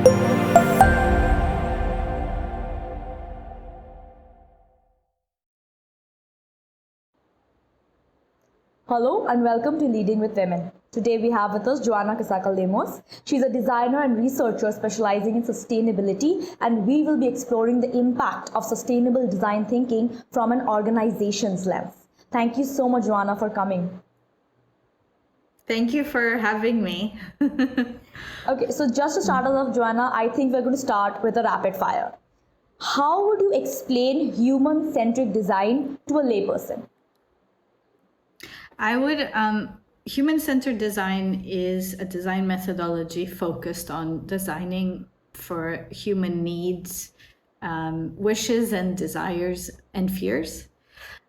Hello and welcome to Leading with Women. Today we have with us Joana Casaca Lemos. She's a designer and researcher specializing in sustainability, and we will be exploring the impact of sustainable design thinking from an organization's lens. Thank you so much, Joana, for coming. Thank you for having me. Okay, so just to start us off, Joana, I think we're going to start with a rapid fire. How would you explain human-centric design to a layperson? I would, human-centered design is a design methodology focused on designing for human needs, wishes and desires and fears.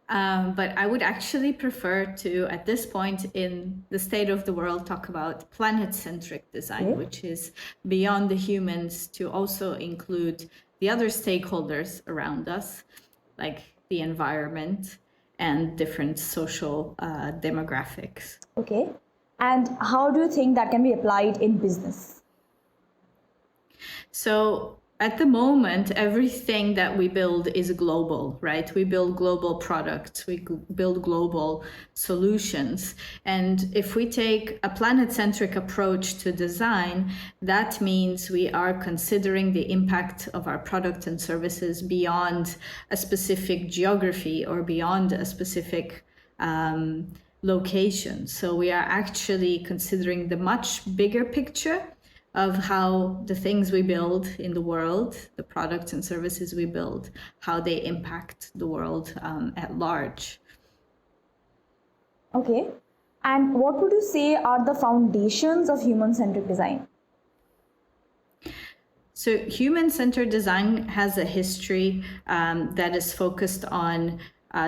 But I would actually prefer to, at this point in the state of the world, talk about planet-centric design, which is beyond the humans to also include the other stakeholders around us, like the environment and different social demographics. Okay. And how do you think that can be applied in business? So at the moment, everything that we build is global, right? We build global products, we build global solutions. And if we take a planet-centric approach to design, that means we are considering the impact of our products and services beyond a specific geography or beyond a specific location. So we are actually considering the much bigger picture of how the things we build in the world, the products and services we build, how they impact the world at large. Okay. And what would you say are the foundations of human-centric design? So human-centered design has a history that is focused on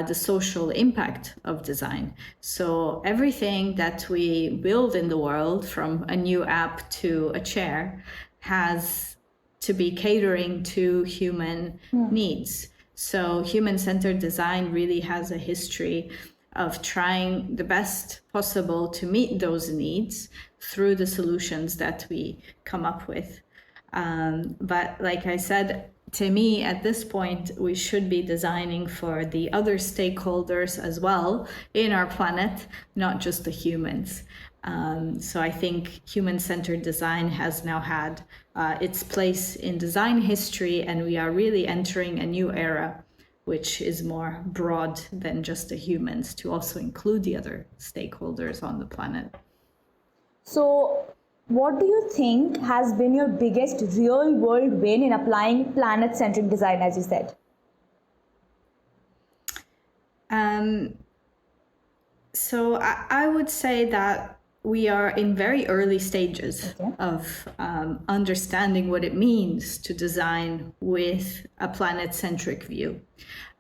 the social impact of design. So everything that we build in the world, from a new app to a chair, has to be catering to human needs. So human-centered design really has a history of trying the best possible to meet those needs through the solutions that we come up with. But like I said, to me, at this point, we should be designing for the other stakeholders as well in our planet, not just the humans. So I think human-centered design has now had its place in design history, and we are really entering a new era, which is more broad than just the humans, to also include the other stakeholders on the planet. So, what do you think has been your biggest real-world win in applying planet-centric design, as you said? So I would say that we are in very early stages of understanding what it means to design with a planet-centric view.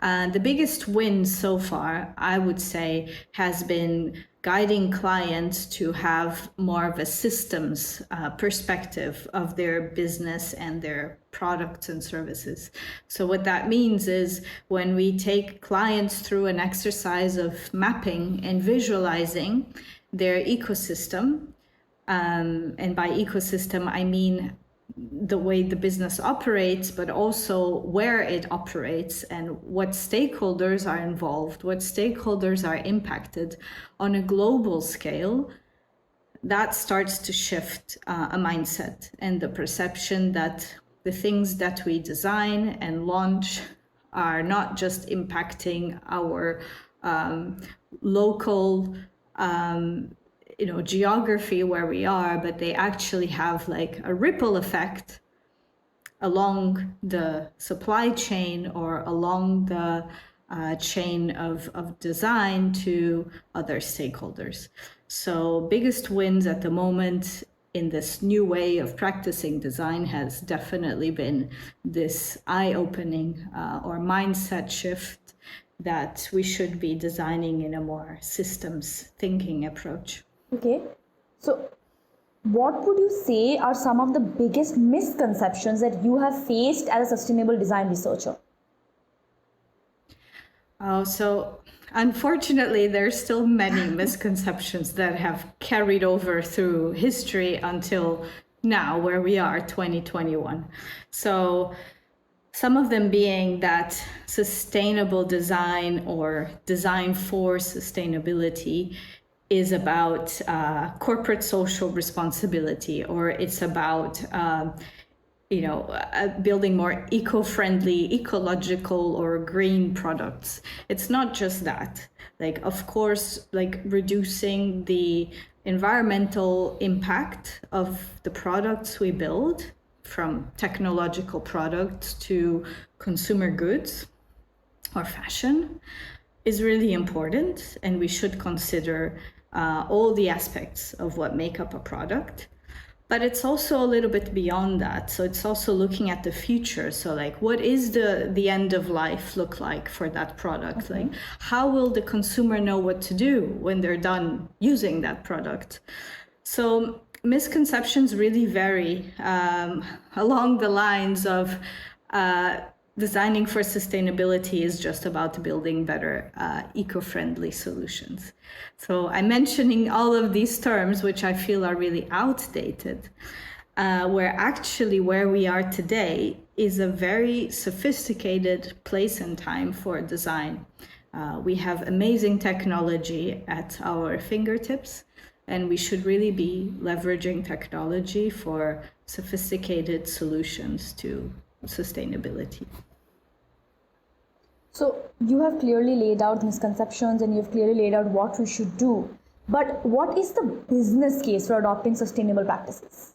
The biggest win so far, I would say, has been guiding clients to have more of a systems perspective of their business and their products and services. So what that means is when we take clients through an exercise of mapping and visualizing their ecosystem, and by ecosystem I mean the way the business operates, but also where it operates and what stakeholders are involved, what stakeholders are impacted on a global scale, that starts to shift a mindset and the perception that the things that we design and launch are not just impacting our local geography where we are, but they actually have like a ripple effect along the supply chain or along the chain of design to other stakeholders. So biggest wins at the moment in this new way of practicing design has definitely been this eye-opening or mindset shift that we should be designing in a more systems thinking approach. Okay, so what would you say are some of the biggest misconceptions that you have faced as a sustainable design researcher? So unfortunately, there's still many misconceptions that have carried over through history until now where we are, 2021. So some of them being that sustainable design or design for sustainability is about corporate social responsibility, or it's about building more eco-friendly, ecological, or green products. It's not just that. Like, of course, like reducing the environmental impact of the products we build, from technological products to consumer goods or fashion, is really important, and we should consider all the aspects of what make up a product. But it's also a little bit beyond that. So it's also looking at the future. So like, what is the end of life look like for that product? Like, how will the consumer know what to do when they're done using that product? So misconceptions really vary along the lines of designing for sustainability is just about building better eco-friendly solutions. So I'm mentioning all of these terms, which I feel are really outdated, where we are today is a very sophisticated place and time for design. We have amazing technology at our fingertips, and we should really be leveraging technology for sophisticated solutions to sustainability. So you have clearly laid out misconceptions and you've clearly laid out what we should do. But what is the business case for adopting sustainable practices?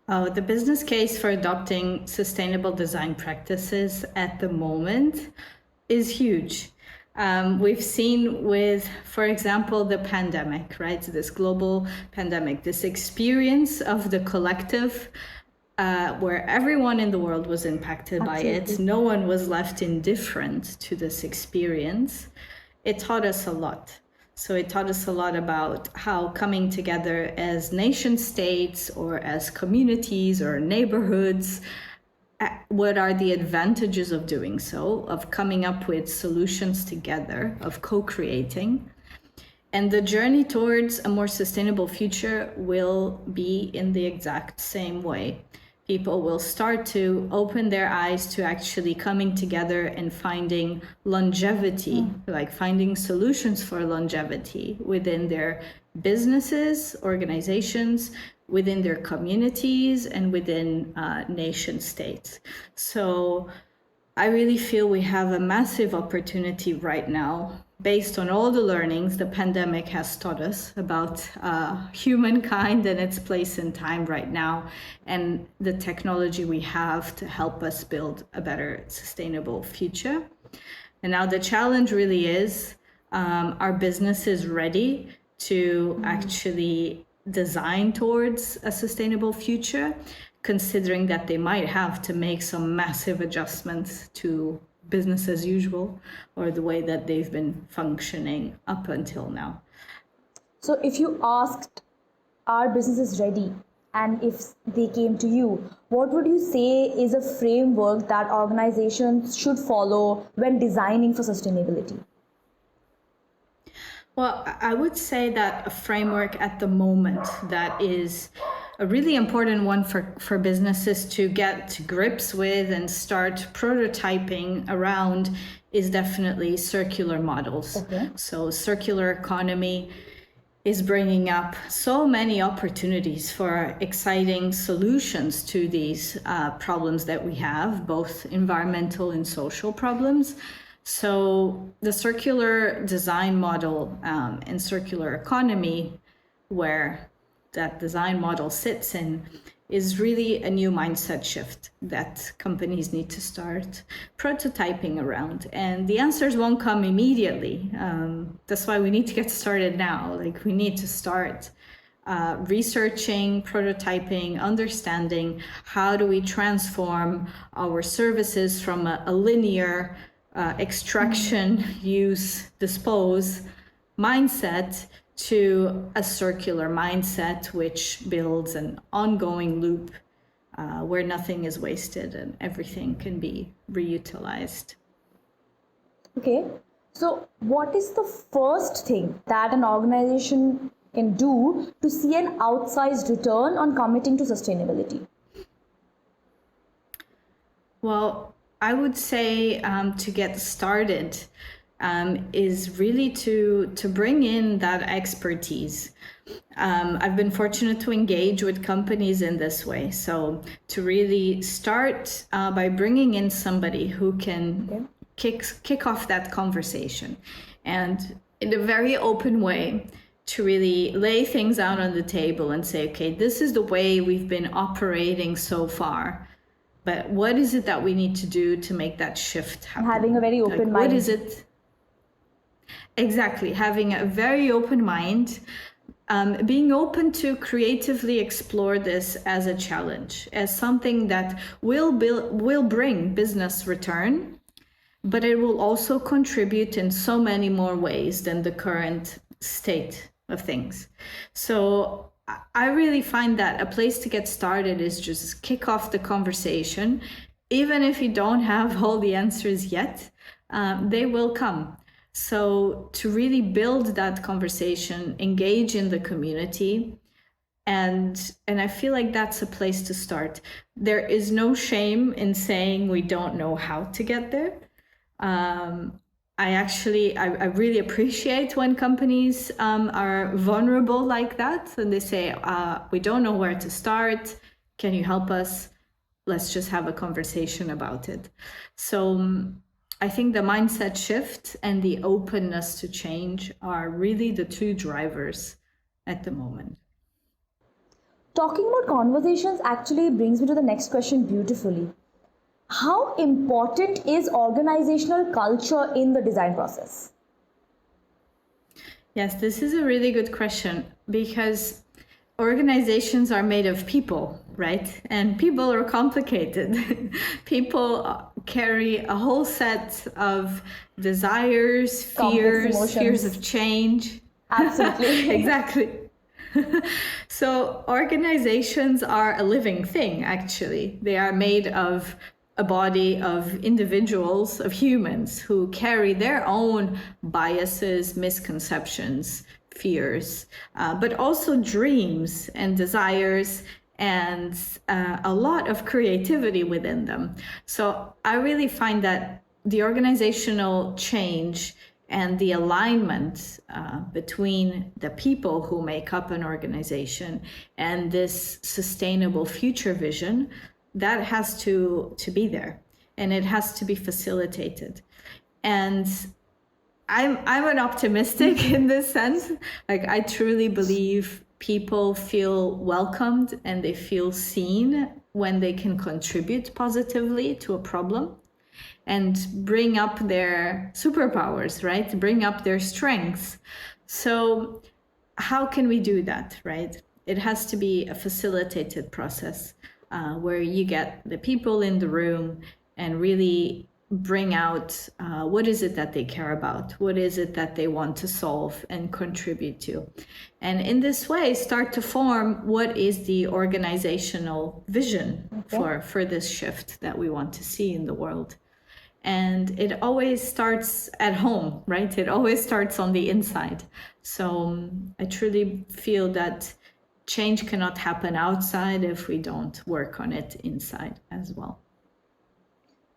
The business case for adopting sustainable design practices at the moment is huge. We've seen with, for example, the pandemic, right? This global pandemic, this experience of the collective, where everyone in the world was impacted by it. No one was left indifferent to this experience. It taught us a lot. So it taught us a lot about how coming together as nation states or as communities or neighborhoods, what are the advantages of doing so, of coming up with solutions together, of co-creating. And the journey towards a more sustainable future will be in the exact same way. People will start to open their eyes to actually coming together and finding longevity, like finding solutions for longevity within their businesses, organizations, within their communities, and within nation states. So I really feel we have a massive opportunity right now, based on all the learnings the pandemic has taught us about humankind and its place in time right now, and the technology we have to help us build a better sustainable future. And now the challenge really is, are businesses ready to actually design towards a sustainable future, considering that they might have to make some massive adjustments to business as usual, or the way that they've been functioning up until now. So if you asked, are businesses ready? And if they came to you, what would you say is a framework that organizations should follow when designing for sustainability? Well, I would say that a framework at the moment that is a really important one for businesses to get to grips with and start prototyping around is definitely circular models. So circular economy is bringing up so many opportunities for exciting solutions to these problems that we have, both environmental and social problems. So the circular design model and circular economy, where that design model sits in, is really a new mindset shift that companies need to start prototyping around. And the answers won't come immediately. That's why we need to get started now. Like, we need to start researching, prototyping, understanding how do we transform our services from a linear extraction, use, dispose mindset to a circular mindset, which builds an ongoing loop where nothing is wasted and everything can be reutilized. Okay, so what is the first thing that an organization can do to see an outsized return on committing to sustainability? Well, I would say to get started is really to bring in that expertise. I've been fortunate to engage with companies in this way. So to really start by bringing in somebody who can kick off that conversation, and in a very open way to really lay things out on the table and say, okay, this is the way we've been operating so far. But what is it that we need to do to make that shift happen? Having a very open mind. What is it? Exactly. Having a very open mind, being open to creatively explore this as a challenge, as something that will bring business return, but it will also contribute in so many more ways than the current state of things. So I really find that a place to get started is just kick off the conversation. Even if you don't have all the answers yet, they will come. So to really build that conversation, engage in the community, and I feel like that's a place to start. There is no shame in saying we don't know how to get there. I really appreciate when companies are vulnerable like that, and they say, we don't know where to start. Can you help us? Let's just have a conversation about it. So I think the mindset shift and the openness to change are really the two drivers at the moment. Talking about conversations actually brings me to the next question beautifully. How important is organizational culture in the design process? Yes, this is a really good question, because organizations are made of people, right? And people are complicated. People carry a whole set of desires, fears of change. Absolutely. Exactly. So organizations are a living thing, actually. They are made of a body of individuals, of humans who carry their own biases, misconceptions, fears, but also dreams and desires, and a lot of creativity within them. So I really find that the organizational change and the alignment between the people who make up an organization and this sustainable future vision, that has to be there, and it has to be facilitated. And I'm an optimistic in this sense. Like, I truly believe people feel welcomed and they feel seen when they can contribute positively to a problem and bring up their superpowers, right? Bring up their strengths. So how can we do that, right? It has to be a facilitated process where you get the people in the room and really bring out what is it that they care about, what is it that they want to solve and contribute to. And in this way, start to form what is the organizational vision for this shift that we want to see in the world. And it always starts at home, right? It always starts on the inside. So I truly feel that change cannot happen outside if we don't work on it inside as well.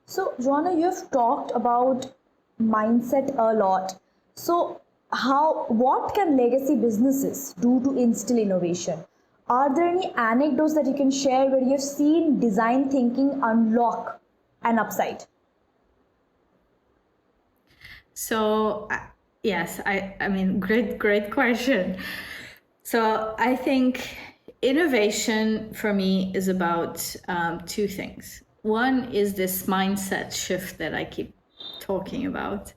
So, Joana, you've talked about mindset a lot. So, what can legacy businesses do to instill innovation? Are there any anecdotes that you can share where you've seen design thinking unlock an upside? So, yes, I mean, great question. So I think innovation for me is about two things. One is this mindset shift that I keep talking about,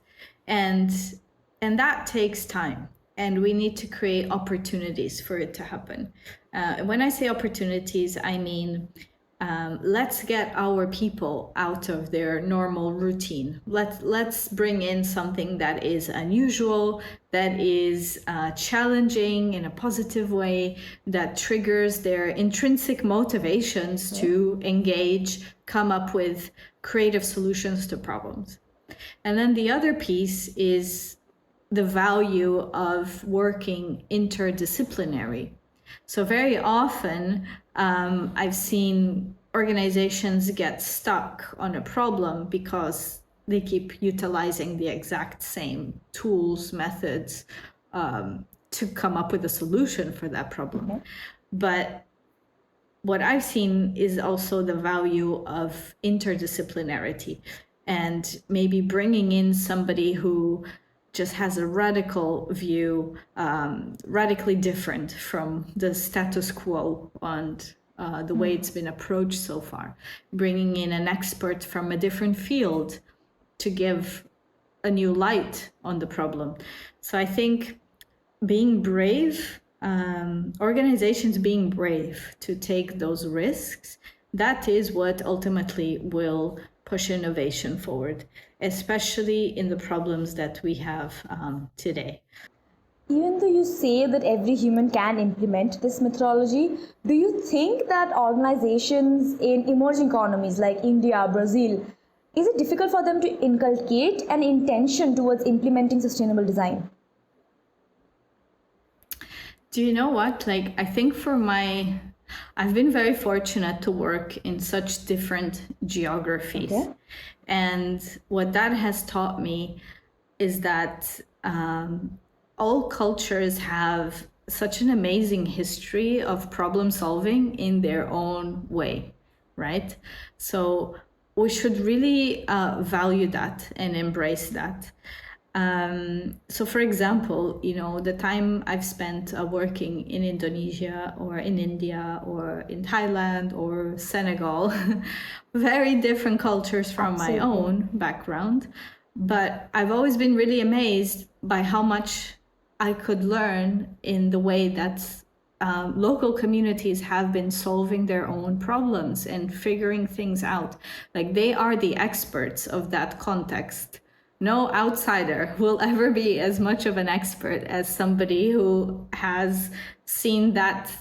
and that takes time, and we need to create opportunities for it to happen. When I say opportunities, I mean let's get our people out of their normal routine. Let's bring in something that is unusual, that is challenging in a positive way, that triggers their intrinsic motivations to engage, come up with creative solutions to problems. And then the other piece is the value of working interdisciplinary. So very often I've seen organizations get stuck on a problem because they keep utilizing the exact same tools, methods to come up with a solution for that problem. Okay. But what I've seen is also the value of interdisciplinarity, and maybe bringing in somebody who just has a radical view, radically different from the status quo and the way it's been approached so far. Bringing in an expert from a different field to give a new light on the problem. So I think being brave, organizations being brave to take those risks, that is what ultimately will push innovation forward, especially in the problems that we have today. Even though you say that every human can implement this methodology, do you think that organizations in emerging economies like India, Brazil, is it difficult for them to inculcate an intention towards implementing sustainable design? Do you know what? Like, I think I've been very fortunate to work in such different geographies. Okay. And what that has taught me is that all cultures have such an amazing history of problem solving in their own way, right? So we should really value that and embrace that. So for example, the time I've spent working in Indonesia or in India or in Thailand or Senegal, very different cultures from Absolutely. my own background, but I've always been really amazed by how much I could learn in the way that local communities have been solving their own problems and figuring things out. Like, they are the experts of that context. No outsider will ever be as much of an expert as somebody who has seen that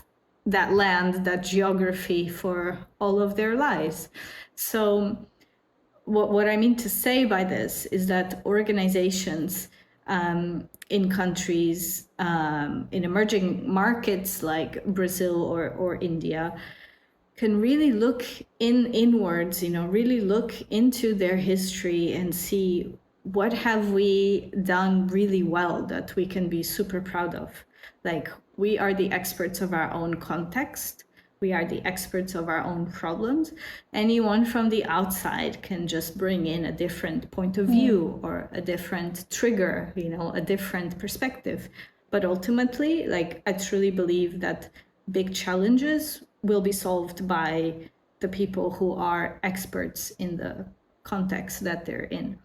land, that geography for all of their lives. So what I mean to say by this is that organizations in countries, in emerging markets like Brazil or India, can really look inwards, really look into their history and see what have we done really well that we can be super proud of. Like, we are the experts of our own context. We are the experts of our own problems. Anyone from the outside can just bring in a different point of view or a different trigger, a different perspective. But ultimately, like, I truly believe that big challenges will be solved by the people who are experts in the context that they're in.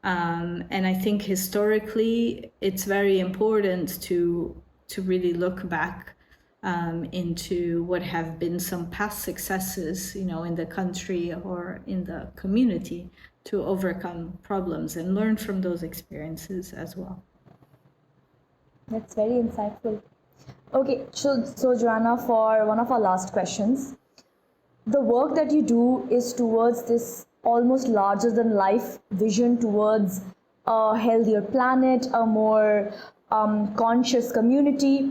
And I think historically, it's very important to really look back into what have been some past successes, in the country or in the community to overcome problems and learn from those experiences as well. That's very insightful. Okay, so Joanna, for one of our last questions, the work that you do is towards this almost larger than life vision towards a healthier planet, a more conscious community.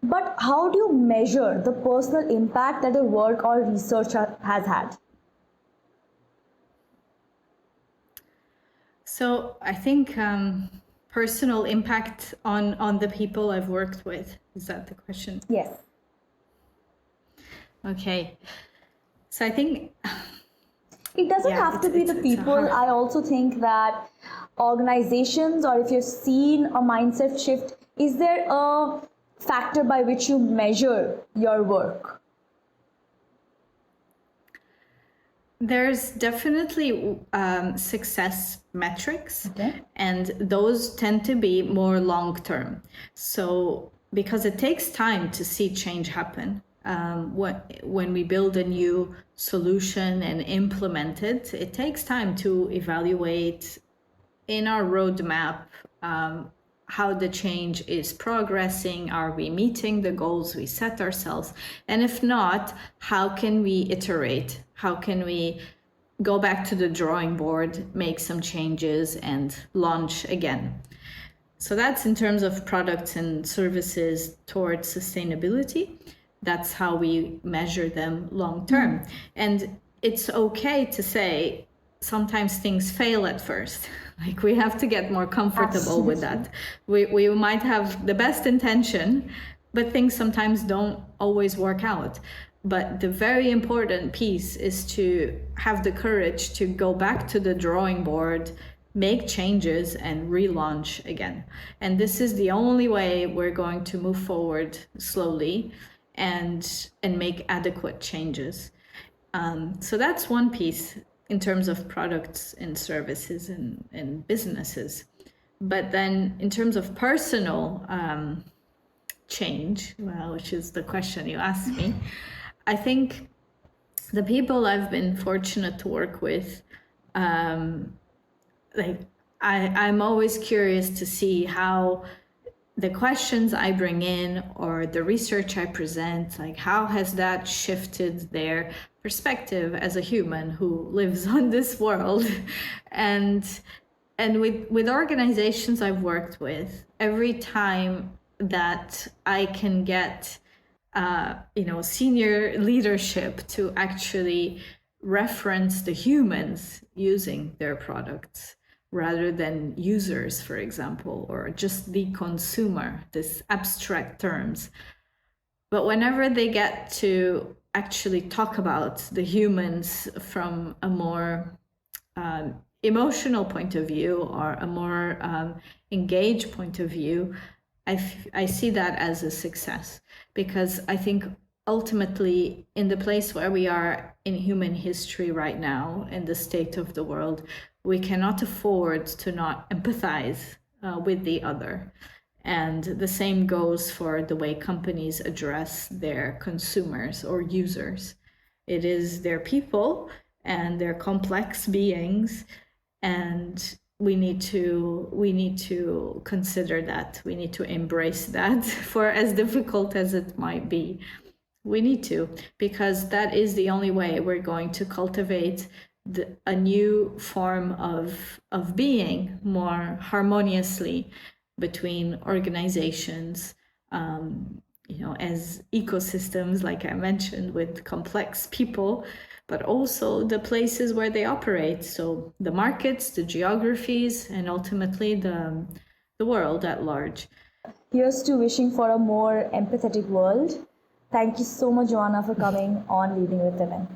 But how do you measure the personal impact that your work or research has had? So I think personal impact on the people I've worked with. Is that the question? Yes. Okay. So I think it doesn't have to be the people. I also think that organizations, or if you've seen a mindset shift, is there a factor by which you measure your work? There's definitely success metrics, okay. And those tend to be more long-term. So because it takes time to see change happen. When we build a new solution and implement it, it takes time to evaluate in our roadmap how the change is progressing. Are we meeting the goals we set ourselves? And if not, how can we iterate? How can we go back to the drawing board, make some changes, and launch again? So that's in terms of products and services towards sustainability. That's how we measure them long term. And it's okay to say sometimes things fail at first. Like, we have to get more comfortable with that. We might have the best intention, but things sometimes don't always work out. But the very important piece is to have the courage to go back to the drawing board, make changes, and relaunch again. And this is the only way we're going to move forward slowly and make adequate changes. So that's one piece in terms of products and services and businesses. But then in terms of personal change, well, which is the question you asked me, I think the people I've been fortunate to work with, I'm always curious to see how the questions I bring in or the research I present, like, how has that shifted their perspective as a human who lives on this world? And with organizations I've worked with, every time that I can get senior leadership to actually reference the humans using their products rather than users, for example, or just the consumer, this abstract terms. But whenever they get to actually talk about the humans from a more emotional point of view or a more engaged point of view, I see that as a success, because I think ultimately in the place where we are in human history right now, in the state of the world, we cannot afford to not empathize with the other. And the same goes for the way companies address their consumers or users. It is their people and they're complex beings, and we need to consider that. We need to embrace that, for as difficult as it might be. We need to, because that is the only way we're going to cultivate a new form of being more harmoniously between organizations, as ecosystems, like I mentioned, with complex people, but also the places where they operate. So the markets, the geographies, and ultimately the world at large. Here's to wishing for a more empathetic world. Thank you so much, Joanna, for coming on Leading with Women.